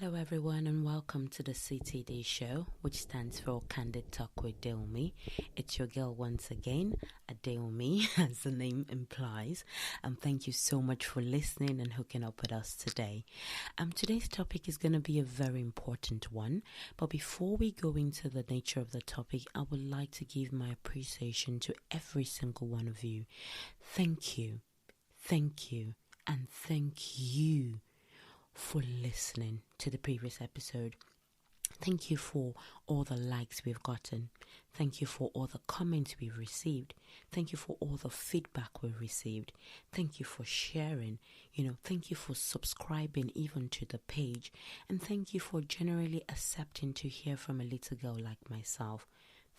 Hello, everyone, and welcome to the CTD show, which stands for Candid Talk with Deomi. It's your girl once again, Deomi, as the name implies. Thank you so much for listening and hooking up with us today. Today's topic is going to be a very important one, but before we go into the nature of the topic, I would like to give my appreciation to every single one of you. Thank you, and thank you for listening to the previous episode. Thank you for all the likes we've gotten. Thank you for all the comments we've received. Thank you for all the feedback we've received. Thank you for sharing. Thank you for subscribing even to the page. And thank you for generally accepting to hear from a little girl like myself.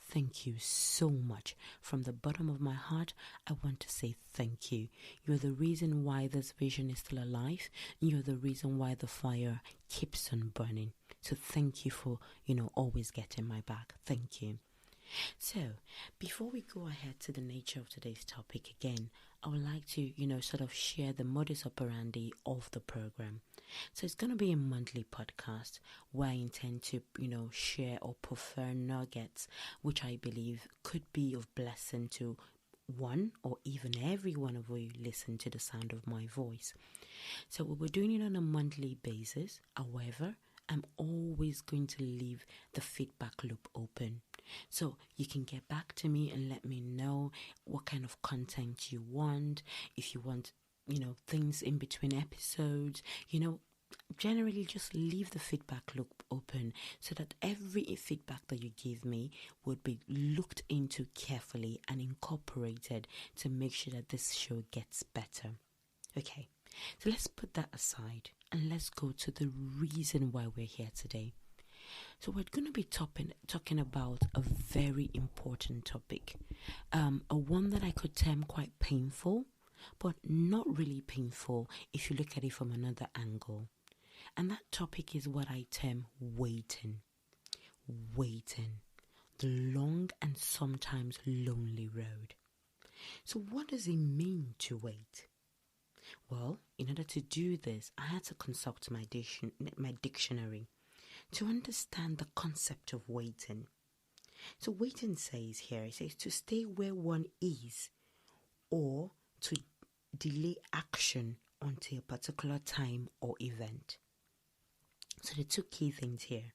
Thank you so much. From the bottom of my heart, I want to say thank you. You're the reason why this vision is still alive. You're the reason why the fire keeps on burning. So thank you for, always getting my back. Thank you. So, before we go ahead to the nature of today's topic again, I would like to, sort of share the modus operandi of the program. So it's going to be a monthly podcast where I intend to, share or prefer nuggets, which I believe could be of blessing to one or even every one of you listen to the sound of my voice. So we're doing it on a monthly basis. However, I'm always going to leave the feedback loop open. So you can get back to me and let me know what kind of content you want. If you want, things in between episodes, generally just leave the feedback loop open so that every feedback that you give me would be looked into carefully and incorporated to make sure that this show gets better. Okay, so let's put that aside and let's go to the reason why we're here today. So we're going to be talking about a very important topic, a one that I could term quite painful, but not really painful if you look at it from another angle. And that topic is what I term waiting. Waiting, the long and sometimes lonely road. So what does it mean to wait? Well, in order to do this, I had to consult my dictionary to understand the concept of waiting. So waiting says to stay where one is or to delay action until a particular time or event. So the two key things here.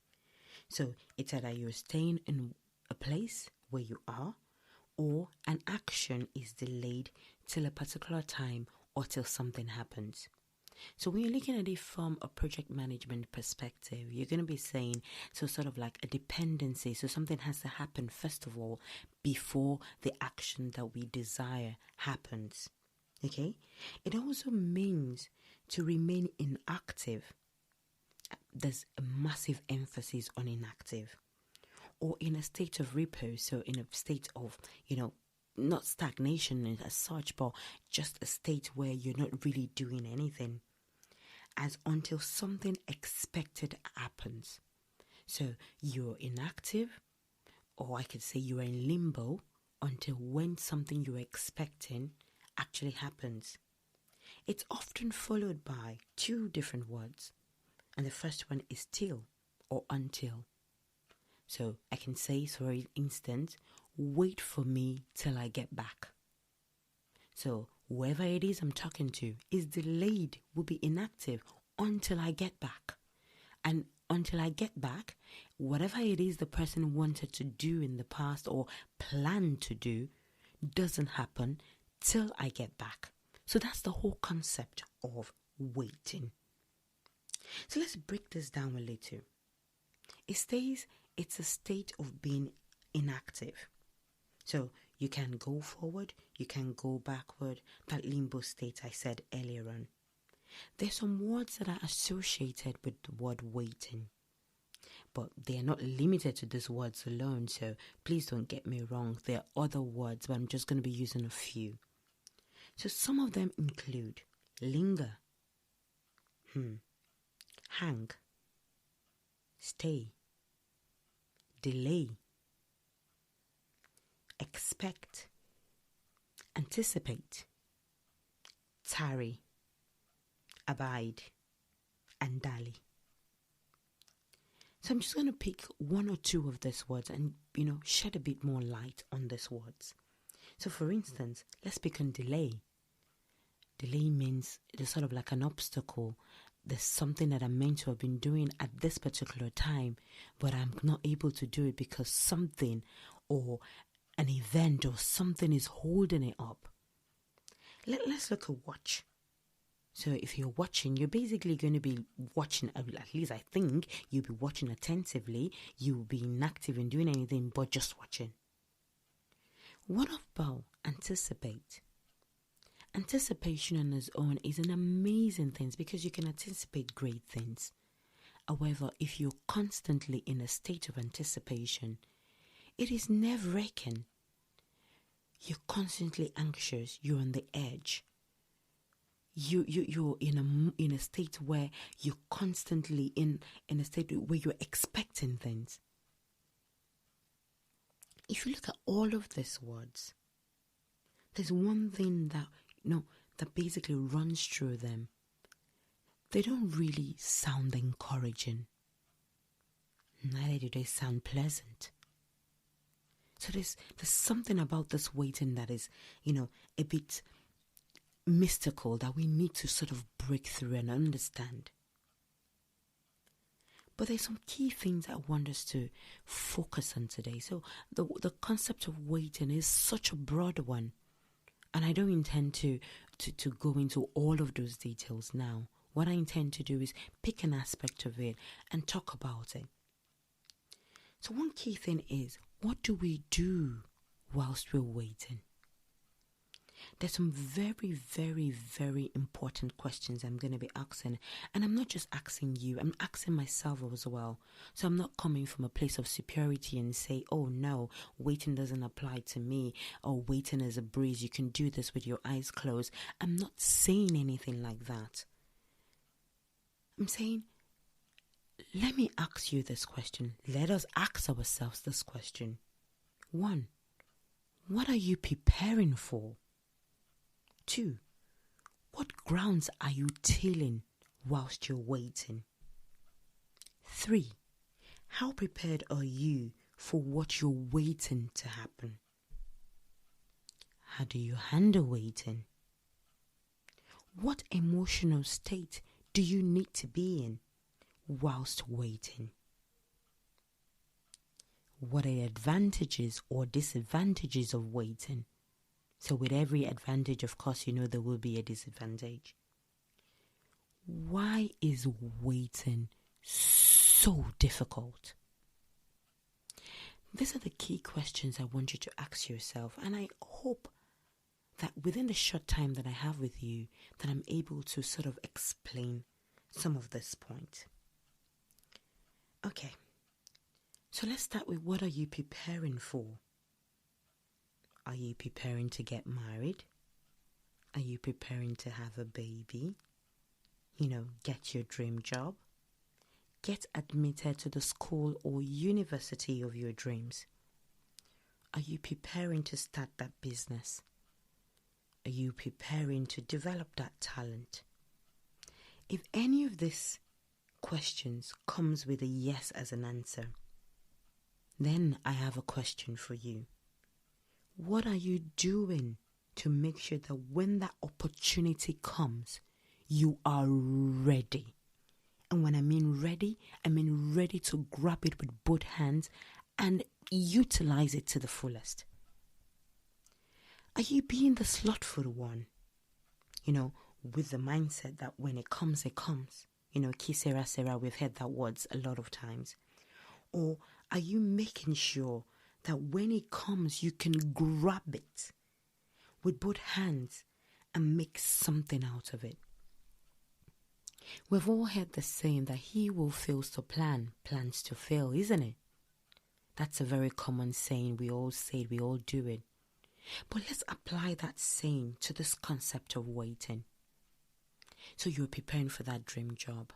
So it's either you're staying in a place where you are or an action is delayed till a particular time or till something happens. So when you're looking at it from a project management perspective, you're going to be saying, so sort of like a dependency. So something has to happen first of all before the action that we desire happens. Okay? It also means to remain inactive. There's a massive emphasis on inactive. Or in a state of repose, so in a state of, not stagnation as such, but just a state where you're not really doing anything. As until something expected happens. So you're inactive, or I could say you're in limbo until when something you're expecting actually happens. It's often followed by two different words. And the first one is till or until. So I can say, for instance, wait for me till I get back. So whoever it is I'm talking to is delayed, will be inactive until I get back. And until I get back, whatever it is the person wanted to do in the past or planned to do doesn't happen till I get back. So that's the whole concept of waiting. So let's break this down a little. It says it's a state of being inactive. So you can go forward, you can go backward, that limbo state I said earlier on. There's some words that are associated with the word waiting, but they are not limited to these words alone, so please don't get me wrong. There are other words, but I'm just going to be using a few. So some of them include linger, hang, stay, delay, expect, anticipate, tarry, abide, and dally. So I'm just going to pick one or two of these words and, shed a bit more light on these words. So for instance, let's pick on delay. Delay means it's sort of like an obstacle. There's something that I'm meant to have been doing at this particular time, but I'm not able to do it because something or an event or something is holding it up. Let's look at watch. So if you're watching, you're basically going to be watching, at least I think, you'll be watching attentively. You'll be inactive in doing anything but just watching. What about anticipate? Anticipation on its own is an amazing thing because you can anticipate great things. However, if you're constantly in a state of anticipation, it is nerve-wracking. You're constantly anxious. You're on the edge. You're in a state where you're constantly in a state where you're expecting things. If you look at all of these words, there's one thing that basically runs through them. They don't really sound encouraging. Neither do they sound pleasant. So there's something about this waiting that is, a bit mystical that we need to sort of break through and understand. But there's some key things I want us to focus on today. So the concept of waiting is such a broad one. And I don't intend to go into all of those details now. What I intend to do is pick an aspect of it and talk about it. So one key thing is, what do we do whilst we're waiting? There's some very, very, very important questions I'm going to be asking. And I'm not just asking you, I'm asking myself as well. So I'm not coming from a place of superiority and say, oh no, waiting doesn't apply to me. Or waiting is a breeze. You can do this with your eyes closed. I'm not saying anything like that. I'm saying, let me ask you this question. Let us ask ourselves this question. 1, what are you preparing for? 2, what grounds are you tilling whilst you're waiting? 3, how prepared are you for what you're waiting to happen? How do you handle waiting? What emotional state do you need to be in whilst waiting? What are the advantages or disadvantages of waiting? So with every advantage, of course, there will be a disadvantage. Why is waiting so difficult? These are the key questions I want you to ask yourself. And I hope that within the short time that I have with you, that I'm able to sort of explain some of this point. Okay. So let's start with, what are you preparing for? Are you preparing to get married? Are you preparing to have a baby? Get your dream job? Get admitted to the school or university of your dreams? Are you preparing to start that business? Are you preparing to develop that talent? If any of these questions comes with a yes as an answer, then I have a question for you. What are you doing to make sure that when that opportunity comes, you are ready? And when I mean ready to grab it with both hands and utilize it to the fullest. Are you being the slothful one? With the mindset that when it comes, it comes. Ki sera sera, we've heard that words a lot of times. Or are you making sure that when it comes, you can grab it with both hands and make something out of it? We've all heard the saying that he who fails to plan, plans to fail, isn't it? That's a very common saying. We all say it, we all do it. But let's apply that saying to this concept of waiting. So you're preparing for that dream job.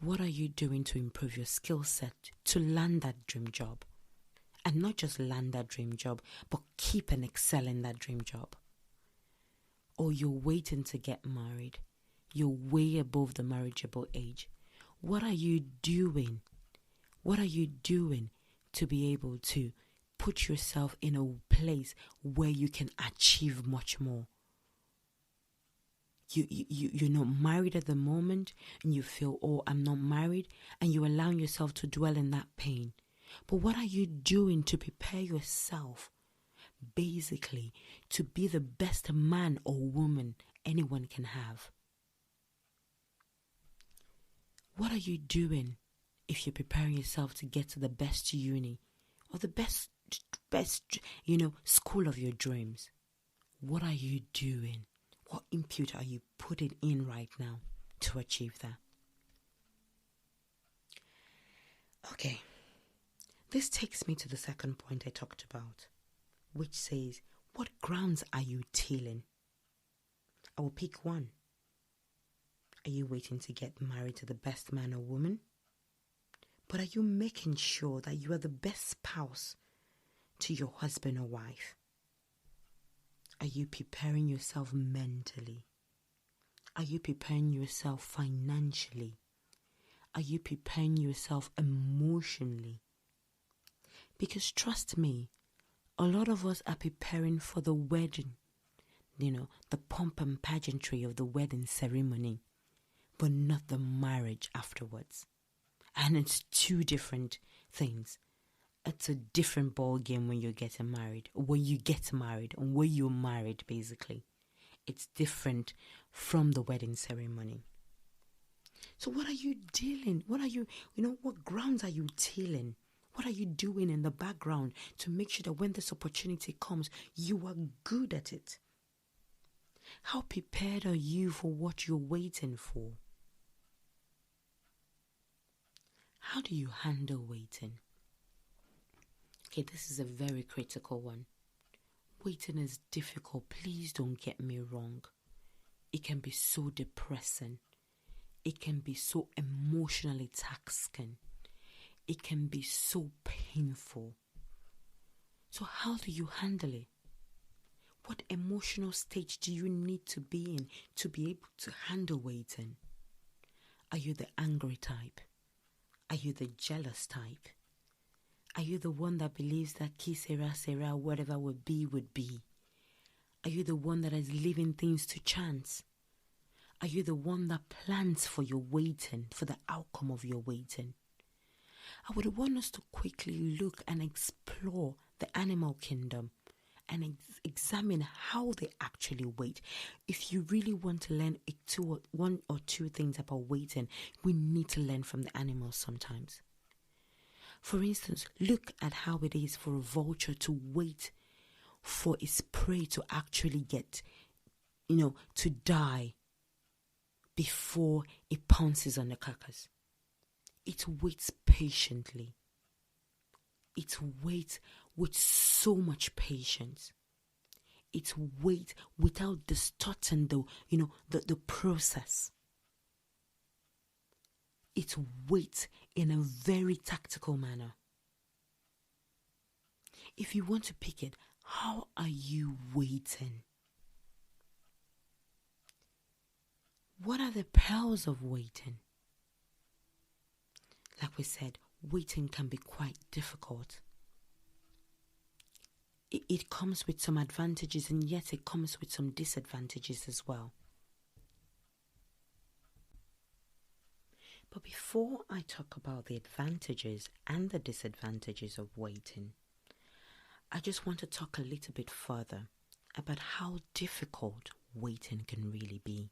What are you doing to improve your skill set to land that dream job? And not just land that dream job, but keep and excel in that dream job. Or you're waiting to get married. You're way above the marriageable age. What are you doing? What are you doing to be able to put yourself in a place where you can achieve much more? You're not married at the moment and you feel, oh, I'm not married, and you're allowing yourself to dwell in that pain. But what are you doing to prepare yourself, basically, to be the best man or woman anyone can have? What are you doing if you're preparing yourself to get to the best uni or the best, school of your dreams? What are you doing? What input are you putting in right now to achieve that? Okay, this takes me to the second point I talked about, which says, what grounds are you tilling? I will pick one. Are you waiting to get married to the best man or woman? But are you making sure that you are the best spouse to your husband or wife? Are you preparing yourself mentally? Are you preparing yourself financially? Are you preparing yourself emotionally? Because trust me, a lot of us are preparing for the wedding, the pomp and pageantry of the wedding ceremony, but not the marriage afterwards. And it's two different things. It's a different ball game when you're getting married, when you get married, and when you're married, basically. It's different from the wedding ceremony. So what are you dealing? What are you, what grounds are you tilling? What are you doing in the background to make sure that when this opportunity comes, you are good at it? How prepared are you for what you're waiting for? How do you handle waiting? Okay, this is a very critical one. Waiting is difficult. Please don't get me wrong. It can be so depressing. It can be so emotionally taxing. It can be so painful. So how do you handle it? What emotional stage do you need to be in to be able to handle waiting? Are you the angry type? Are you the jealous type? Are you the one that believes that ki sera, whatever would be, would be? Are you the one that is leaving things to chance? Are you the one that plans for your waiting, for the outcome of your waiting? I would want us to quickly look and explore the animal kingdom and examine how they actually wait. If you really want to learn one or two things about waiting, we need to learn from the animals sometimes. For instance, look at how it is for a vulture to wait for its prey to actually get, to die before it pounces on the carcass. It waits patiently. It waits with so much patience. It waits without distorting the process. It waits in a very tactical manner. If you want to pick it, how are you waiting? What are the perils of waiting? Like we said, waiting can be quite difficult. It comes with some advantages, and yet it comes with some disadvantages as well. But before I talk about the advantages and the disadvantages of waiting, I just want to talk a little bit further about how difficult waiting can really be.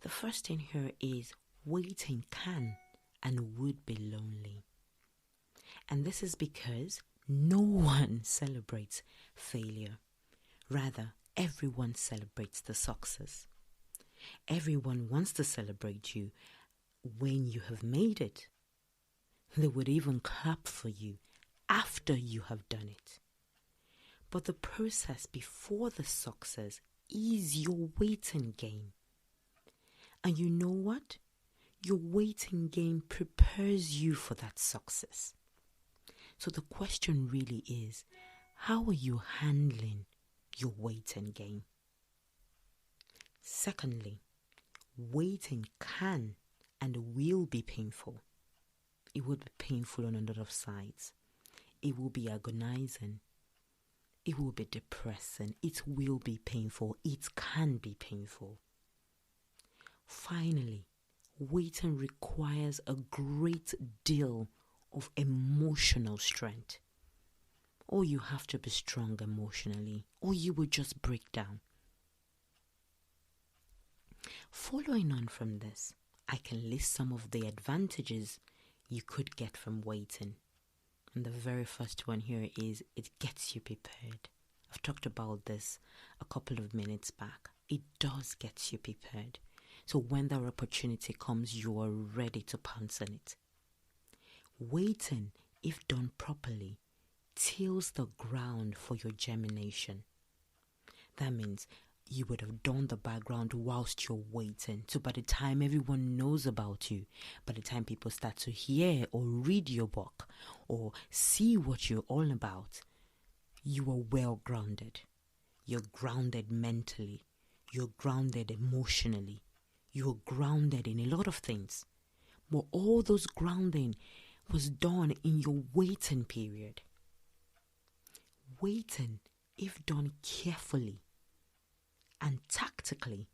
The first thing here is waiting can and would be lonely. And this is because no one celebrates failure. Rather, everyone celebrates the success. Everyone wants to celebrate you when you have made it. They would even clap for you after you have done it. But the process before the success is your waiting game. And you know what? Your waiting game prepares you for that success. So the question really is, how are you handling your waiting game? Secondly, waiting can and will be painful. It will be painful on a lot of sides. It will be agonizing. It will be depressing. It will be painful. It can be painful. Finally, waiting requires a great deal of emotional strength. Or you have to be strong emotionally, or you will just break down. Following on from this, I can list some of the advantages you could get from waiting. And the very first one here is it gets you prepared. I've talked about this a couple of minutes back. It does get you prepared. So when that opportunity comes, you are ready to pounce on it. Waiting, if done properly, tills the ground for your germination. That means you would have done the background whilst you're waiting. So by the time everyone knows about you, by the time people start to hear or read your book or see what you're all about, you are well grounded. You're grounded mentally. You're grounded emotionally. You're grounded in a lot of things. But all those grounding was done in your waiting period. Waiting, if done carefully and tactically,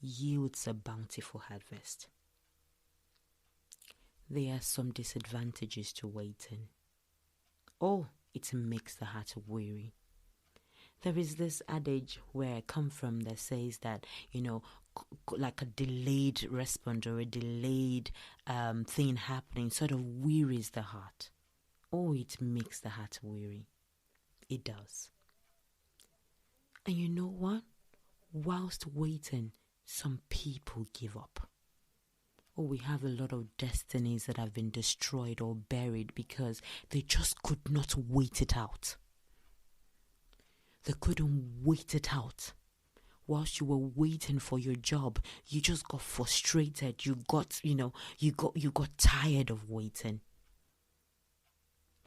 yields a bountiful harvest. There are some disadvantages to waiting. Oh, it makes the heart weary. There is this adage where I come from that says that, like a delayed response or a delayed thing happening sort of wearies the heart. Oh, it makes the heart weary. It does. And you know what? Whilst waiting, some people give up. Oh, we have a lot of destinies that have been destroyed or buried because they just could not wait it out. They couldn't wait it out. Whilst you were waiting for your job, you just got frustrated. You got tired of waiting.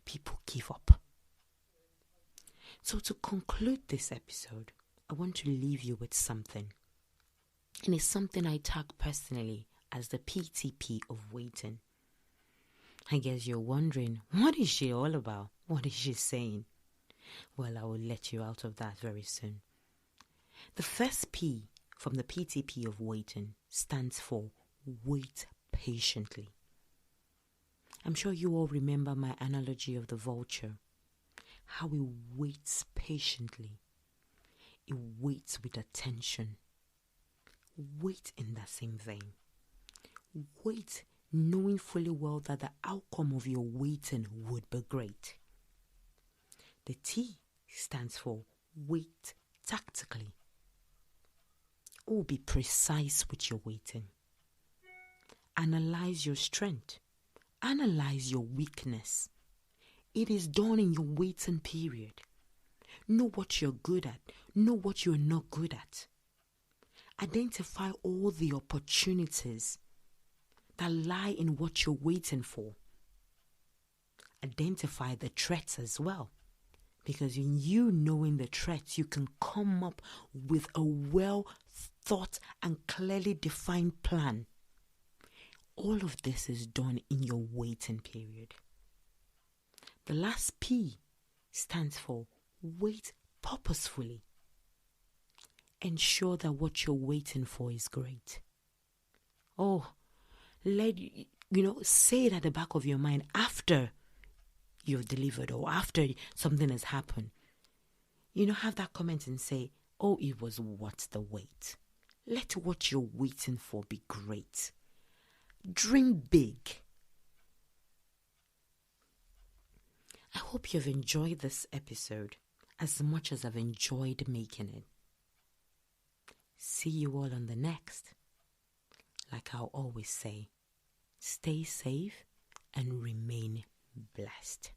People give up. So to conclude this episode, I want to leave you with something. And it's something I tag personally as the PTP of waiting. I guess you're wondering, what is she all about? What is she saying? Well, I will let you out of that very soon. The first P from the PTP of waiting stands for wait patiently. I'm sure you all remember my analogy of the vulture. How it waits patiently. It waits with attention. Wait in that same vein. Wait knowing fully well that the outcome of your waiting would be great. The T stands for wait tactically. Oh, be precise with your waiting. Analyze your strength. Analyze your weakness. It is done in your waiting period. Know what you're good at. Know what you're not good at. Identify all the opportunities that lie in what you're waiting for. Identify the threats as well. Because in you knowing the threats, you can come up with a well thought and clearly defined plan. All of this is done in your waiting period. The last P stands for wait purposefully. Ensure that what you're waiting for is great. Oh, say it at the back of your mind after you've delivered or after something has happened. Have that comment and say, oh, it was worth the wait. Let what you're waiting for be great. Dream big. I hope you've enjoyed this episode as much as I've enjoyed making it. See you all on the next. Like I'll always say, stay safe and remain blessed.